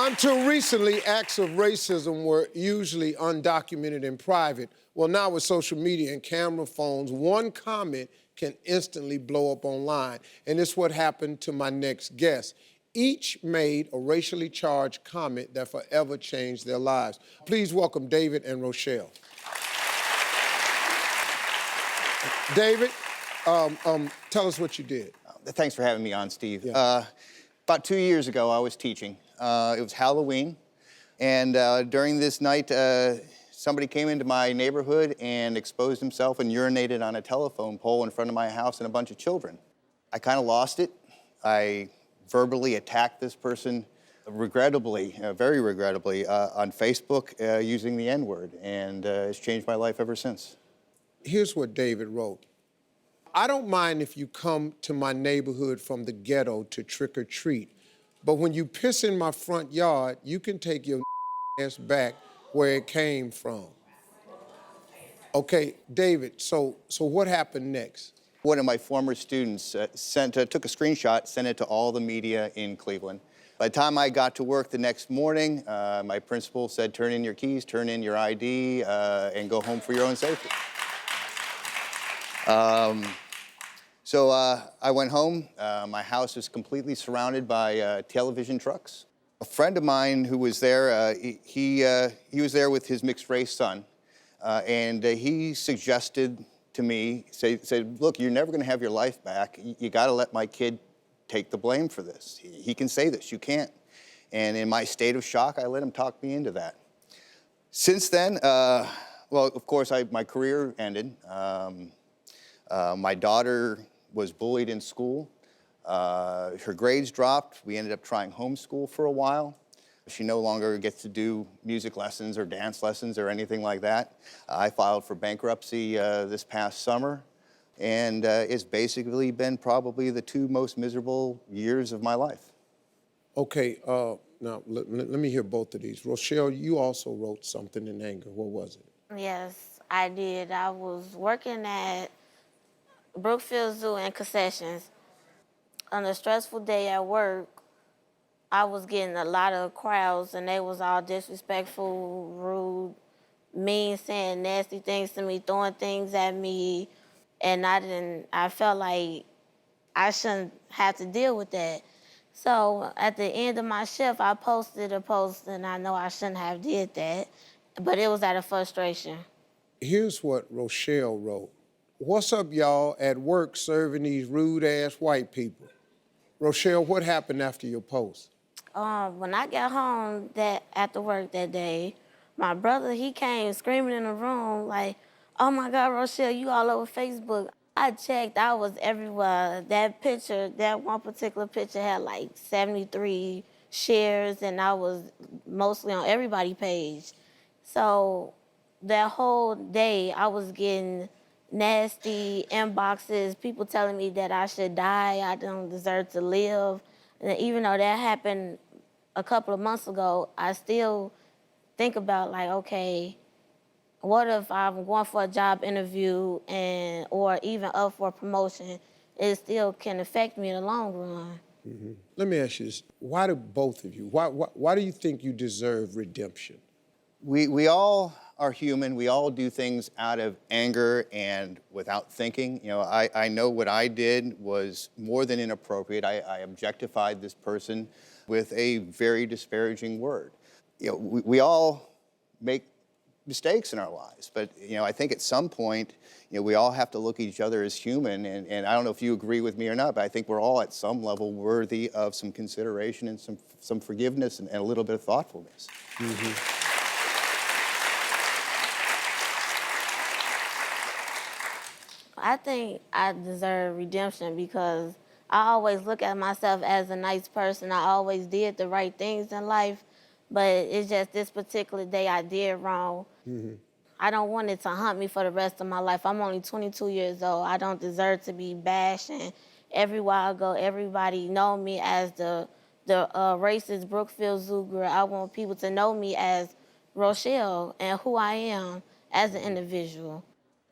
Until recently, acts of racism were usually undocumented and private. Well, now with social media and camera phones, one comment can instantly blow up online. And it's what happened to my next guest. Each made a racially charged comment that forever changed their lives. Please welcome David and Rochelle. David, tell us what you did. Thanks for having me on, Steve. Yeah. About 2 years ago, I was teaching. It was Halloween, and during this night, somebody came into my neighborhood and exposed himself and urinated on a telephone pole in front of my house and a bunch of children. I kind of lost it. I verbally attacked this person, regrettably, very regrettably, on Facebook using the N-word, and it's changed my life ever since. Here's what David wrote. I don't mind if you come to my neighborhood from the ghetto to trick or treat, but when you piss in my front yard, you can take your ass back where it came from. Okay, David, so what happened next? One of my former students took a screenshot, sent it to all the media in Cleveland. By the time I got to work the next morning, my principal said, turn in your keys, turn in your ID, and go home for your own safety. So I went home. My house was completely surrounded by television trucks. A friend of mine who was there, he was there with his mixed-race son, and he suggested to me, said, look, you're never going to have your life back. You got to let my kid take the blame for this. He can say this, you can't. And in my state of shock, I let him talk me into that. Since then, well, of course, my career ended. My daughter was bullied in school. Her grades dropped. We ended up trying homeschool for a while. She no longer gets to do music lessons or dance lessons or anything like that. I filed for bankruptcy this past summer, and it's basically been probably the 2 most miserable years of my life. Okay, now let me hear both of these. Rochelle, you also wrote something in anger. What was it? Yes, I did. I was working at Brookfield Zoo and concessions. On a stressful day at work, I was getting a lot of crowds, and they was all disrespectful, rude, mean, saying nasty things to me, throwing things at me, and I felt like I shouldn't have to deal with that. So at the end of my shift, I posted a post, and I know I shouldn't have did that, but it was out of frustration. Here's what Rochelle wrote. What's up, y'all, at work serving these rude-ass white people? Rochelle, what happened after your post? When I got home after work that day, my brother, he came screaming in the room like, oh my God, Rochelle, you all over Facebook. I checked, I was everywhere. That picture, that one particular picture had like 73 shares, and I was mostly on everybody's page. So that whole day, I was getting nasty inboxes, people telling me that I should die, I don't deserve to live. And even though that happened a couple of months ago, I still think about like, okay, what if I'm going for a job interview or even up for a promotion? It still can affect me in the long run. Mm-hmm. Let me ask you this. Why do both of you, why do you think you deserve redemption? We all are human. We all do things out of anger and without thinking. You know, I know what I did was more than inappropriate. I objectified this person with a very disparaging word. You know, we all make mistakes in our lives, but you know, I think at some point, you know, we all have to look at each other as human, and I don't know if you agree with me or not, but I think we're all at some level worthy of some consideration and some forgiveness and a little bit of thoughtfulness. Mm-hmm. I think I deserve redemption because I always look at myself as a nice person. I always did the right things in life, but it's just this particular day I did wrong. Mm-hmm. I don't want it to haunt me for the rest of my life. I'm only 22 years old. I don't deserve to be bashed, and everywhere I go, everybody know me as the racist Brookfield Zoo girl. I want people to know me as Rochelle and who I am as an individual.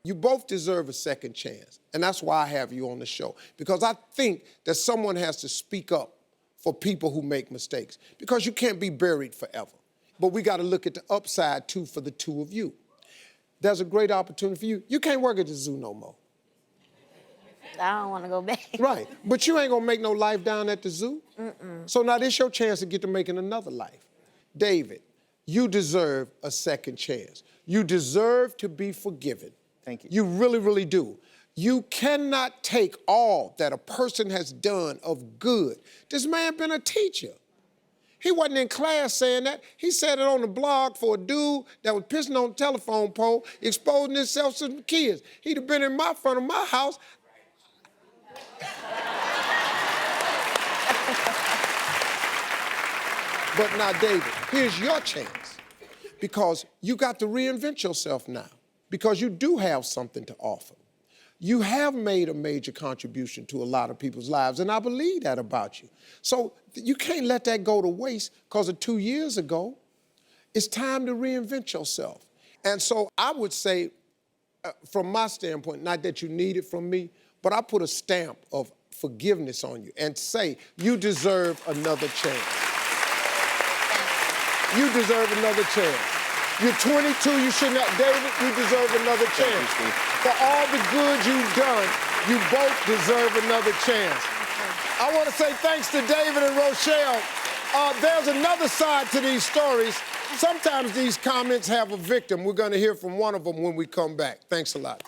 You both deserve a second chance, and that's why I have you on the show, because I think that someone has to speak up for people who make mistakes because you can't be buried forever. But we got to look at the upside, too, for the two of you. There's a great opportunity for you. You can't work at the zoo no more. I don't want to go back. Right, but you ain't gonna make no life down at the zoo. So now this your chance to get to making another life. David, you deserve a second chance. You deserve to be forgiven. Thank you. You really, really do. You cannot take all that a person has done of good. This man been a teacher. He wasn't in class saying that. He said it on the blog for a dude that was pissing on the telephone pole, exposing himself to some kids. He'd have been in my front of my house. But now, David, here's your chance because you got to reinvent yourself now because you do have something to offer. You have made a major contribution to a lot of people's lives, and I believe that about you. So you can't let that go to waste because of 2 years ago. It's time to reinvent yourself. And so I would say, from my standpoint, not that you need it from me, but I put a stamp of forgiveness on you and say, you deserve another chance. You deserve another chance. You're 22, you shouldn't have, David, you deserve another chance. For all the good you've done, you both deserve another chance. I want to say thanks to David and Rochelle. There's another side to these stories. Sometimes these comments have a victim. We're going to hear from one of them when we come back. Thanks a lot.